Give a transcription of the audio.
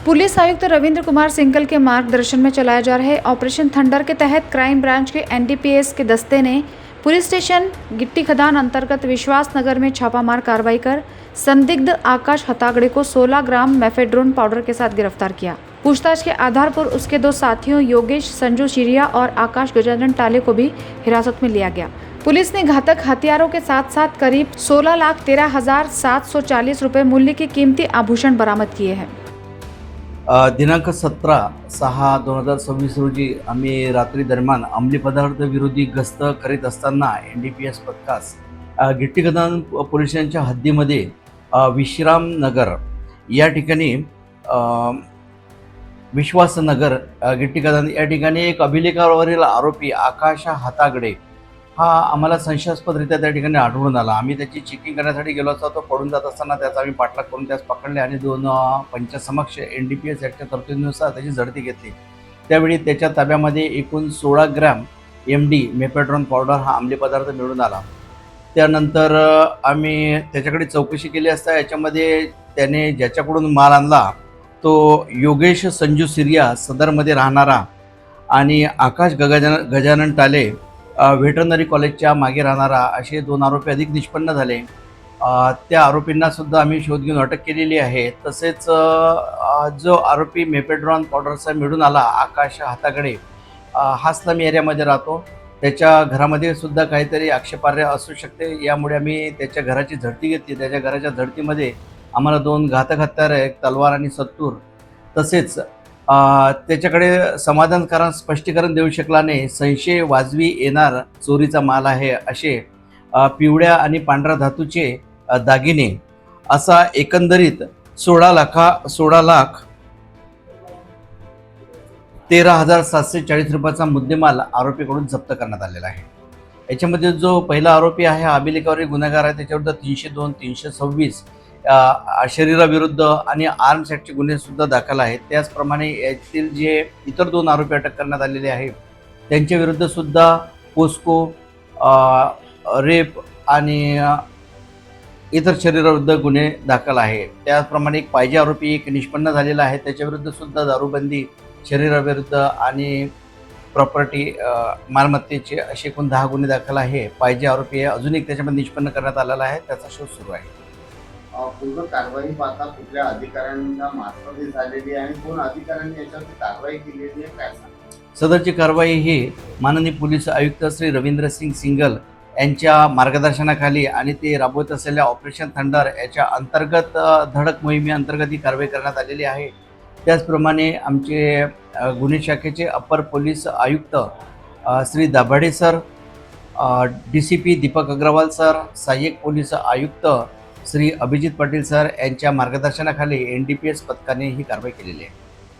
Police आयुक्त रविंद्र कुमार सिंघल के मार्गदर्शन में चलाए जा रहे ऑपरेशन थंडर के तहत क्राइम ब्रांच के एनडीपीएस के दस्ते ने पुलिस स्टेशन गिट्टी खदान अंतर्गत विश्वास नगर में छापामार कार्रवाई कर संदिग्ध आकाश हतागड़े को 16 ग्राम मेफेड्रोन पाउडर के साथ गिरफ्तार किया। पूछताछ के आधार पर उसके दो साथियों योगेश संजू चिरिया और आकाश गजानन टाले को भी हिरासत में लिया गया। पुलिस ने घातक हथियारों के साथ साथ करीब 16,13,740 रुपए मूल्य के कीमती आभूषण बरामद किए हैं। दिनांक 17/6/2026 रोजी आम्ही रात्री दरम्यान अंमली पदार्थ विरोधी गस्त करीत असताना एनडीपीएस पथकास गिट्टी खदान पोलीस स्टेशनच्या हद्दीमध्ये विश्राम नगर या ठिकाणी विश्वासनगर गिट्टी खदान या ठिकाणी एक अभिलेखावरील आरोपी आकाश हतागडे हा आम्हाला संशयास्पदरित्या त्या ठिकाणी आढळून आला। आम्ही त्याची चेकिंग करण्यासाठी गेलो असता तो पडून जात असताना त्याचा आम्ही पाठलाग करून त्यास पकडले आणि 2 पंचासमक्ष एनडीपीएस ॲक्टच्या तरतुदीनुसार त्याची झडती घेतली। त्यावेळी त्याच्या ताब्यामध्ये एकूण 16 ग्रॅम MD मेफेड्रोन पावडर हा अंमली पदार्थ मिळून आला। त्यानंतर आम्ही त्याच्याकडे चौकशी केली असता याच्यामध्ये त्याने ज्याच्याकडून माल आणला तो योगेश संजू सिरिया सदरमध्ये राहणारा आणि आकाश गजानन टाले व्हेटरनरी कॉलेजच्या मागे राहणारा असे 2 आरोपी अधिक निष्पन्न झाले। त्या आरोपींना सुद्धा आम्ही शोध घेऊन अटक केलेली आहे। तसेच जो आरोपी मेफेड्रॉन पावडरचा मिळून आला आकाश हाताकडे हा स्लम एरियामध्ये राहतो। त्याच्या घरामध्ये सुद्धा काहीतरी आक्षेपार्ह असू शकते, यामुळे आम्ही त्याच्या घराची झडती घेतली। त्याच्या घराच्या झडतीमध्ये आम्हाला 2 घातक हत्यारं, एक तलवार आणि सत्तूर, तसेच त्याच्याकडे समाधानकारक स्पष्टीकरण देऊ शकला नाही, संशय वाजवी येणार चोरीचा माल आहे असे पिवळ्या आणि पांढऱ्या धातूचे दागिने असा एकंदरीत 16,13,740 रुपयाचा मुद्देमाल आरोपीकडून जप्त करण्यात आलेला आहे। याच्यामध्ये जो पहिला आरोपी आहे हा अभिलेखावरील गुन्हेगार आहे, त्याच्याविरुद्ध 302, 326 शरीराविरुद्ध आणि आर्म्स ॲक्टचे गुन्हे सुद्धा दाखल आहेत। त्याचप्रमाणे यातील जे इतर 2 आरोपी अटक करण्यात आलेले आहेत त्यांच्या विरुद्ध सुद्धा पोस्को, रेप आणि इतर शरीराविरुद्ध गुन्हे दाखल आहे। त्याचप्रमाणे एक पाहिजे आरोपी एक निष्पन्न झालेला आहे, त्याच्याविरुद्ध सुद्धा दारूबंदी, शरीराविरुद्ध आणि प्रॉपर्टी मालमत्तेचे असे एकूण 10 गुन्हे दाखल आहे। पाहिजे आरोपी आहे अजून एक त्याच्यामध्ये निष्पन्न करण्यात आलेला आहे, त्याचा शोध सुरू आहे। पूर्ण कारवाई पाहता कुठल्या अधिकाऱ्यांना मार्फत झालेली आहे आणि कोण अधिकाऱ्यांनी याच्यावरती कारवाई केलेली आहे काय सांगा? सदरची कारवाई ही माननीय पोलीस आयुक्त श्री रविंद्र सिंग सिंघल यांच्या मार्गदर्शनाखाली आणि ते राबवत असलेल्या ऑपरेशन थंडर याच्या अंतर्गत धडक मोहिमेअंतर्गत ही कारवाई करण्यात आलेली आहे। त्याचप्रमाणे आमचे गुन्हे शाखेचे अपर पोलीस आयुक्त Shri Dabhade sir, DCP Deepak Agarwal sir, सहाय्यक पोलीस आयुक्त श्री अभिजित पाटील सर यांच्या मार्गदर्शनाखाली NDPS पथकाने ही कारवाई केलेली आहे।